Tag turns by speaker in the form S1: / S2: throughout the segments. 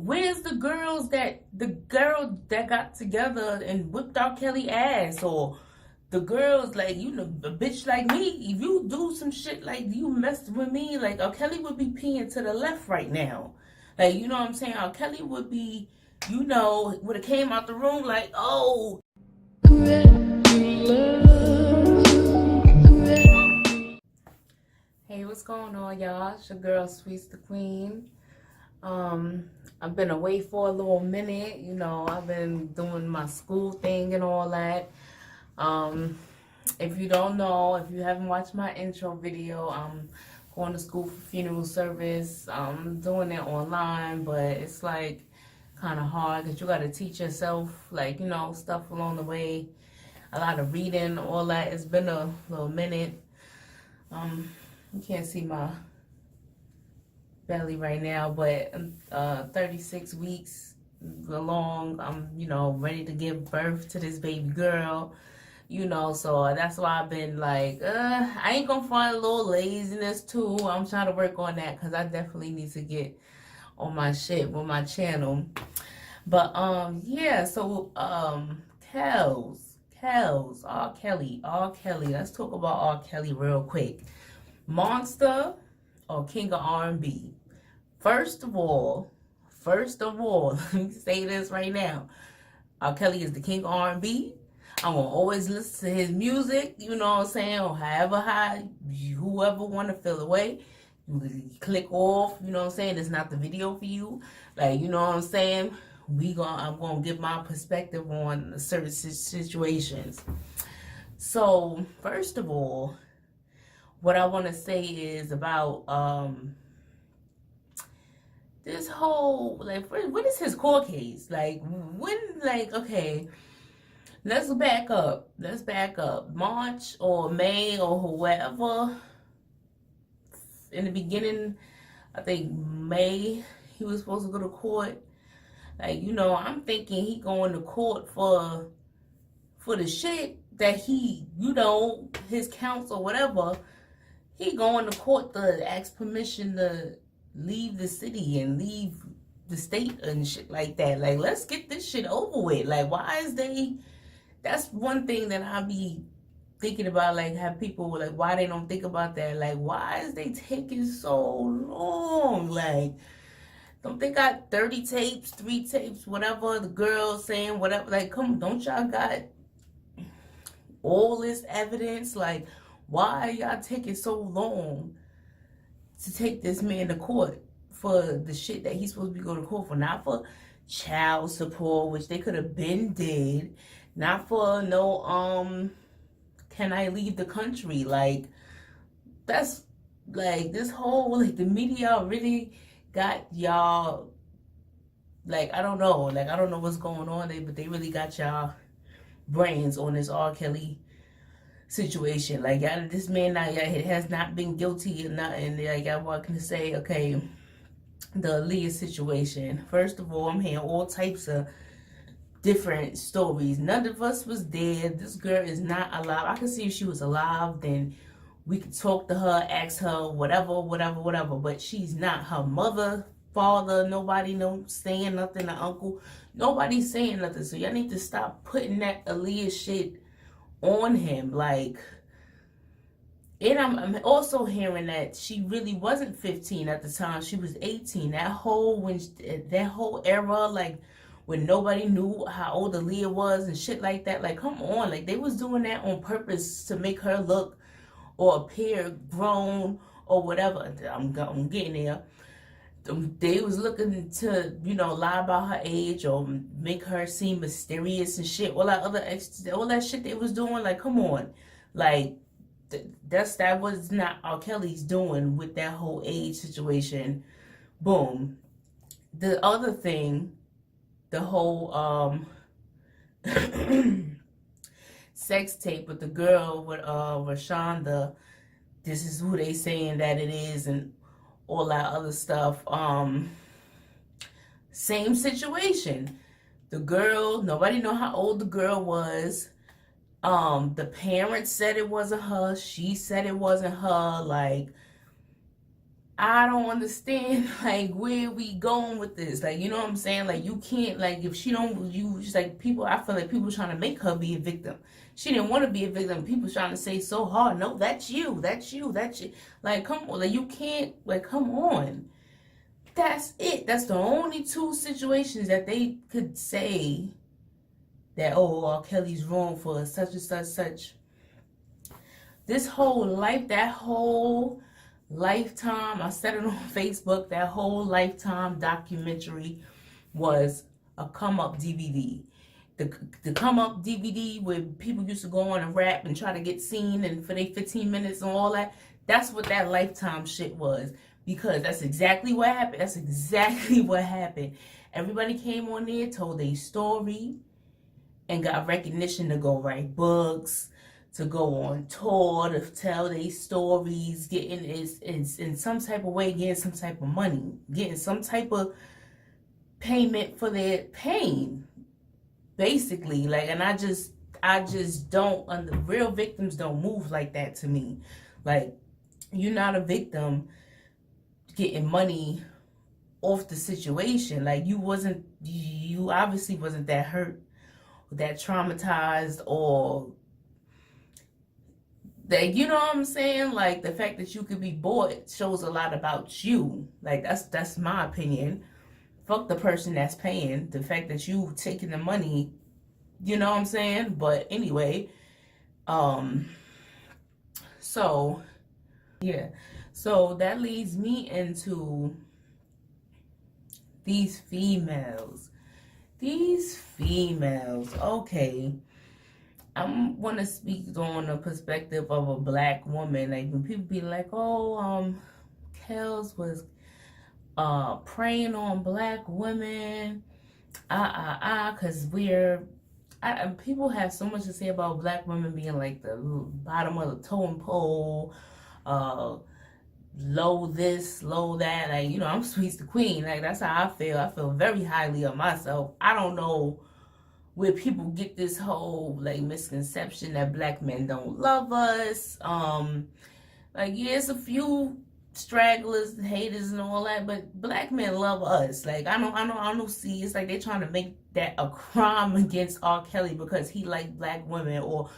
S1: Where's the girl that got together and whipped R. Kelly ass? Or the girls, like, you know, a bitch like me, if you do some shit like you messed with me, like, R. Kelly would be peeing to the left right now. Like, you know what I'm saying? R. Kelly would be, you know, would have came out the room like, oh. Hey, what's going on, y'all? It's your girl, Sweets the Queen. I've been away for a little minute. You know, I've been doing my school thing and all that. If you don't know, if you haven't watched my intro video, I'm going to school for funeral service. I'm doing it online, but it's like kind of hard because you got to teach yourself, like, you know, stuff along the way. A lot of reading, all that. It's been a little minute. You can't see my belly right now, but 36 weeks along, I'm, you know, ready to give birth to this baby girl, you know, so that's why I've been like, I ain't gonna find a little laziness too. I'm trying to work on that because I definitely need to get on my shit with my channel. But yeah, so R. Kelly. Let's talk about R. Kelly real quick. Monster or King of R&B? First of all, let me say this right now. R. Kelly is the king of R&B. I'm going to always listen to his music, you know what I'm saying, or however high, whoever want to feel away. You click off, you know what I'm saying, it's not the video for you. Like, you know what I'm saying, I'm going to give my perspective on certain situations. So, first of all, what I want to say is about this whole, like, what is his court case? Like, when, like, okay, let's back up. March or May or whoever, in the beginning, I think May, he was supposed to go to court. Like, you know, I'm thinking he going to court for the shit that he, you know, his counsel, whatever. He going to court to ask permission to leave the city and leave the state and shit like that. Like, let's get this shit over with. Like, why is that's one thing that I be thinking about, like, have people, like, why they don't think about that. Like, why is they taking so long? Like, don't they got 30 tapes, 3 tapes, whatever, the girl saying whatever. Like, come on, don't y'all got all this evidence? Like, why are y'all taking so long to take this man to court for the shit that he's supposed to be going to court for? Not for child support, which they could have been did. Not for no, can I leave the country? Like, that's, like, this whole, like, the media really got y'all, like, I don't know what's going on there, but they really got y'all brains on this R. Kelly situation. Like, this man has not been guilty or nothing. Like, I want to say, okay, the Aaliyah situation. First of all, I'm hearing all types of different stories. None of us was there. This girl is not alive. I could see if she was alive, then we could talk to her, ask her, whatever. But she's not. Her mother, father, nobody saying nothing. The uncle, nobody's saying nothing. So y'all need to stop putting that Aaliyah shit on him. Like, and I'm also hearing that she really wasn't 15 at the time. She was 18. That whole era, like, when nobody knew how old Aaliyah was and shit like that. Like, come on. Like, they was doing that on purpose to make her look or appear grown or whatever. I'm getting there. They was looking to, you know, lie about her age or make her seem mysterious and shit. All that shit they was doing. Like, come on. Like, that was not R. Kelly's doing with that whole age situation. Boom. The other thing, the whole sex tape with the girl with Rashonda, this is who they saying that it is, and all that other stuff. Same situation. The girl, nobody know how old the girl was. The parents said it wasn't her. She said it wasn't her. Like, I don't understand like where we going with this. Like, you know what I'm saying? Like, you can't, like, if she don't, you just like people. I feel like people trying to make her be a victim. She didn't want to be a victim. People trying to say so hard, no, that's you, that's you, that's you. Like, come on, like, you can't, like, come on. That's it. That's the only two situations that they could say that, oh, R. Kelly's wrong for such and such, such. This whole life, that whole Lifetime, I said it on Facebook, that whole Lifetime documentary was a come up DVD. The come up DVD where people used to go on and rap and try to get seen and for their 15 minutes and all that. That's what that Lifetime shit was. Because that's exactly what happened. That's exactly what happened. Everybody came on there, told their story, and got recognition to go write books, to go on tour, to tell their stories, getting in some type of way, getting some type of money, getting some type of payment for their pain, basically. Like, and I just don't, real victims don't move like that to me. Like, you're not a victim getting money off the situation. Like, you obviously wasn't that hurt, that traumatized, or that, you know what I'm saying? Like, the fact that you could be bought shows a lot about you. Like, that's my opinion. Fuck the person that's paying. The fact that you taking the money, you know what I'm saying? But anyway, so yeah. So that leads me into these females. Okay. I want to speak on the perspective of a black woman. Like, when people be like, oh, Kels was preying on black women, because people have so much to say about black women being like the bottom of the totem pole, low this, low that. Like, you know, I'm Sweet's the queen. Like, that's how I feel. I feel very highly of myself. I don't know where people get this whole like misconception that black men don't love us. Like, yeah, it's a few stragglers, haters, and all that, but black men love us. Like, I don't see. It's like they're trying to make that a crime against R. Kelly because he liked black women, or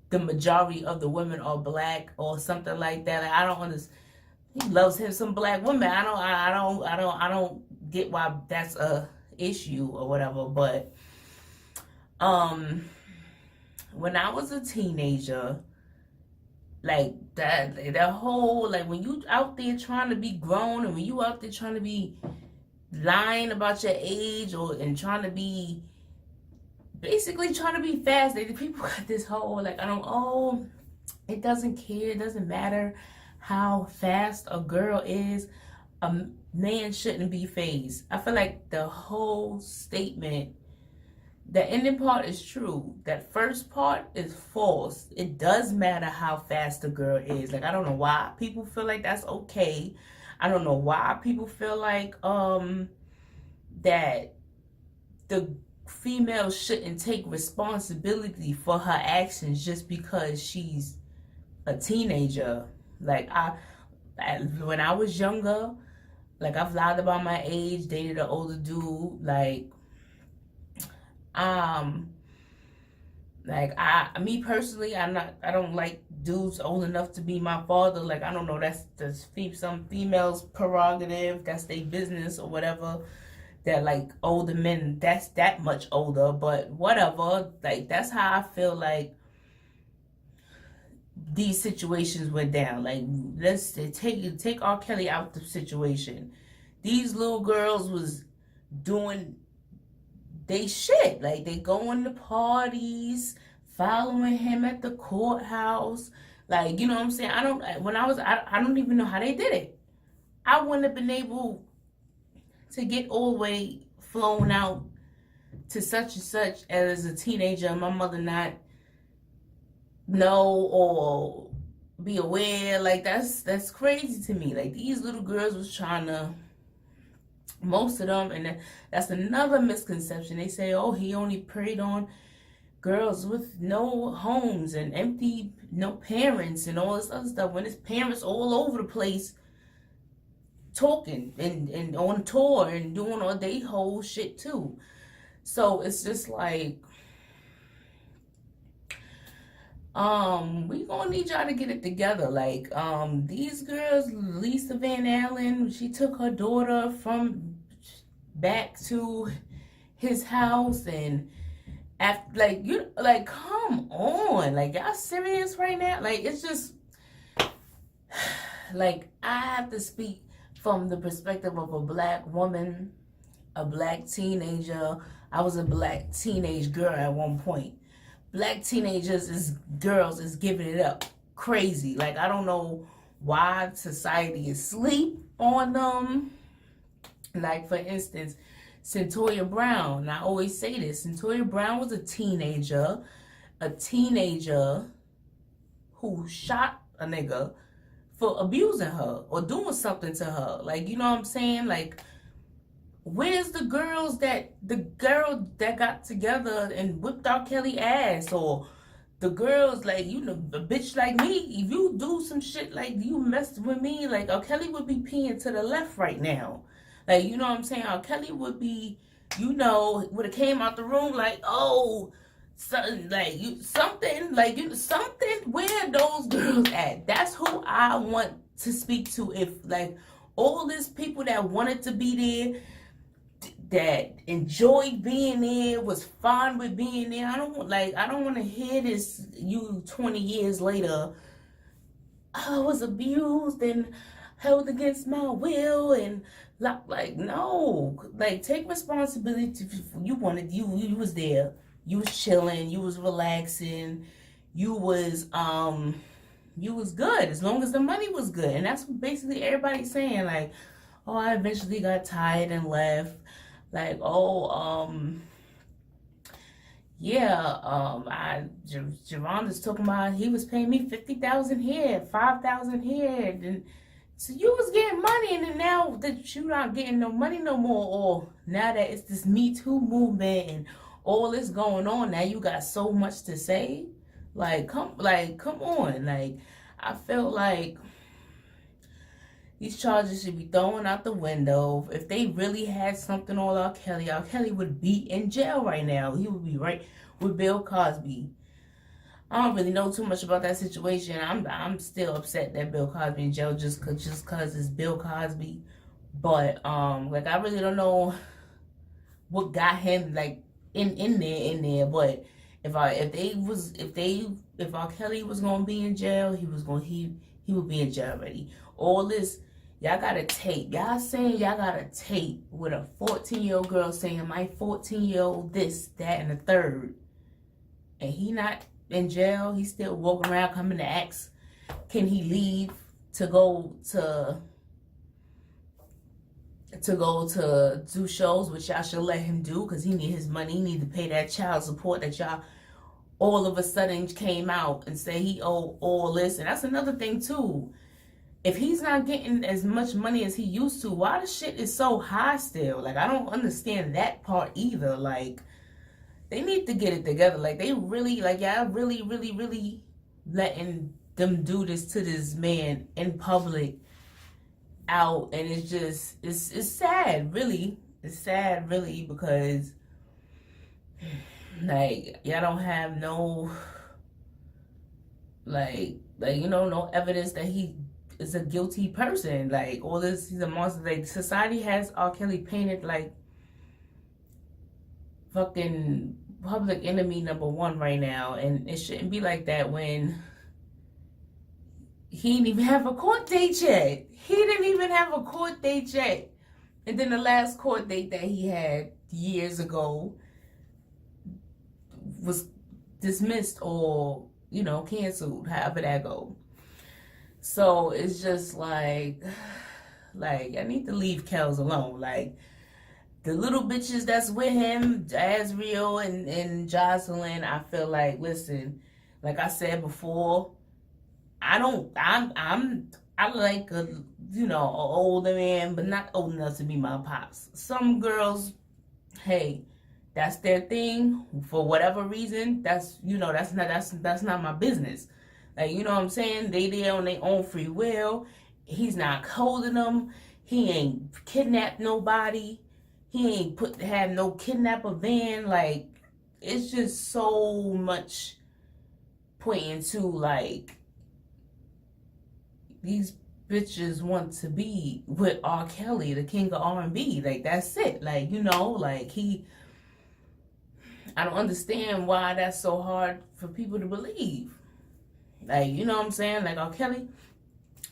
S1: the majority of the women are black, or something like that. Like, I don't understand. He loves him some black women. I don't get why that's a issue or whatever. But when I was a teenager, like that whole, like, when you out there trying to be grown, and when you out there trying to be lying about your age, and trying to be basically trying to be fast, like, the people got this whole like, it doesn't care, it doesn't matter how fast a girl is, a man shouldn't be phased. I feel like the whole statement, the ending part is true. That first part is false. It does matter how fast a girl is. Like, I don't know why people feel like that's okay. I don't know why people feel like that the female shouldn't take responsibility for her actions just because she's a teenager. Like, when I was younger, like, I've lied about my age, dated an older dude, like me personally, I don't like dudes old enough to be my father. Like, I don't know, that's some females' prerogative, that's their business or whatever. That, like, older men, that's that much older, but whatever. Like, that's how I feel like these situations went down. Like, let's take R. Kelly out the situation. These little girls was doing they shit. Like, they going to parties, following him at the courthouse. Like, you know what I'm saying? I don't even know how they did it. I wouldn't have been able to get all the way flown out to such and such as a teenager, and my mother not know or be aware. Like, that's crazy to me. Like, these little girls was trying to, most of them, and that's another misconception. They say, oh, he only preyed on girls with no homes and no parents and all this other stuff, when his parents all over the place talking and on tour and doing all they whole shit too. So it's just like, we gonna need y'all to get it together. Like, these girls, Lisa Van Allen, she took her daughter from back to his house, and after, like, you, like, come on, like, y'all serious right now? Like, it's just, like, I have to speak from the perspective of a black woman, a black teenager. I was a black teenage girl at one point. Black teenagers girls is giving it up crazy. Like, I don't know why society is asleep on them. Like, for instance, Centoya Brown. And I always say this. Centoya Brown was a teenager who shot a nigga for abusing her or doing something to her. Like, you know what I'm saying? Like, where's the girl that got together and whipped R. Kelly ass? Or the girls, like, you know, a bitch like me, if you do some shit like you messed with me, like, R. Kelly would be peeing to the left right now. Like, you know what I'm saying? R. Kelly would be, you know, would have came out the room like, oh, something, like, something, where those girls at? That's who I want to speak to. If, like, all these people that wanted to be there, that enjoyed being there, was fine with being there. I don't want to hear this, you 20 years later, I was abused and held against my will, and like, no, like, take responsibility. You was there, you was chilling, you was relaxing, you was good, as long as the money was good. And that's what basically everybody's saying, like, oh, I eventually got tired and left. Like, oh, Javon is talking about he was paying me $50,000 here, $5,000 here, and so you was getting money, and then now that you not getting no money no more, or now that it's this Me Too movement and all this going on, now you got so much to say. Like, come on. Like, I feel like these charges should be thrown out the window. If they really had something on R. Kelly would be in jail right now. He would be right with Bill Cosby. I don't really know too much about that situation. I'm still upset that Bill Cosby in jail just cause it's Bill Cosby. But like, I really don't know what got him, like, in there. But if R. Kelly was gonna be in jail, he would be in jail already. All this, y'all got a tape. Y'all saying y'all got a tape with a 14-year-old girl saying my 14-year-old this, that, and the third. And he not in jail. He's still walking around coming to ask, can he leave to go to do shows, which y'all should let him do, because he need his money. He need to pay that child support that y'all all of a sudden came out and say he owed all this. And that's another thing too. If he's not getting as much money as he used to, why the shit is so high still? Like, I don't understand that part either. Like, they need to get it together. Like, they really, like, y'all really, really, really letting them do this to this man in public out. And it's just, it's sad, really. It's sad, really, because, like, y'all don't have no, like, you know, no evidence that he is a guilty person. Like, all this, he's a monster. Like, society has R. Kelly painted like fucking public enemy #1 right now, and it shouldn't be like that when he didn't even have a court date yet. And then the last court date that he had years ago was dismissed or, you know, canceled, however that go. So it's just like I need to leave Kels alone. Like, the little bitches that's with him, Azriel and Jocelyn, I feel like, listen, like I said before, I like a, you know, an older man, but not old enough to be my pops. Some girls, hey, that's their thing for whatever reason. That's, you know, that's not my business. Like, you know what I'm saying? They there on their own free will. He's not holding them. He ain't kidnapped nobody. He ain't had no kidnapper van. Like, it's just so much pointing to like these bitches want to be with R. Kelly, the king of R&B. Like, that's it. Like, you know, like I don't understand why that's so hard for people to believe. Like, you know what I'm saying? Like, R. Kelly,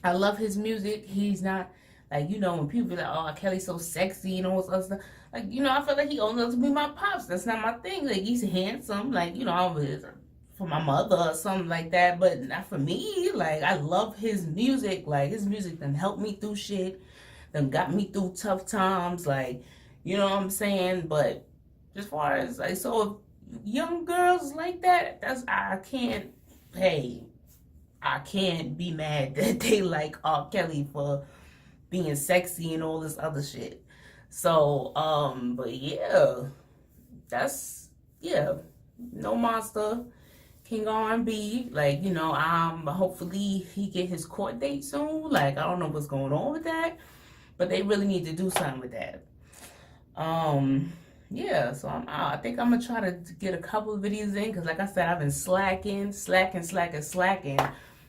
S1: I love his music. He's not, like, you know, when people be like, oh, R. Kelly's so sexy and all this other stuff. Like, you know, I feel like he only loves to be my pops. That's not my thing. Like, he's handsome. Like, you know, I was for my mother or something like that, but not for me. Like, I love his music. Like, his music done helped me through shit, done got me through tough times. Like, you know what I'm saying? But as far as, like, so young girls like that, I can't, hey, I can't be mad that they like R. Kelly for being sexy and all this other shit. So, but yeah, that's, yeah, M0nster, King R&B. Like, you know, hopefully he get his court date soon. Like, I don't know what's going on with that, but they really need to do something with that. Yeah, so I'm out. I think I'm gonna try to get a couple of videos in, because like I said, I've been slacking.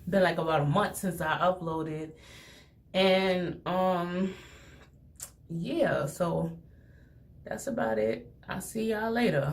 S1: Been like about a month since I uploaded. And yeah, so that's about it. I'll see y'all later.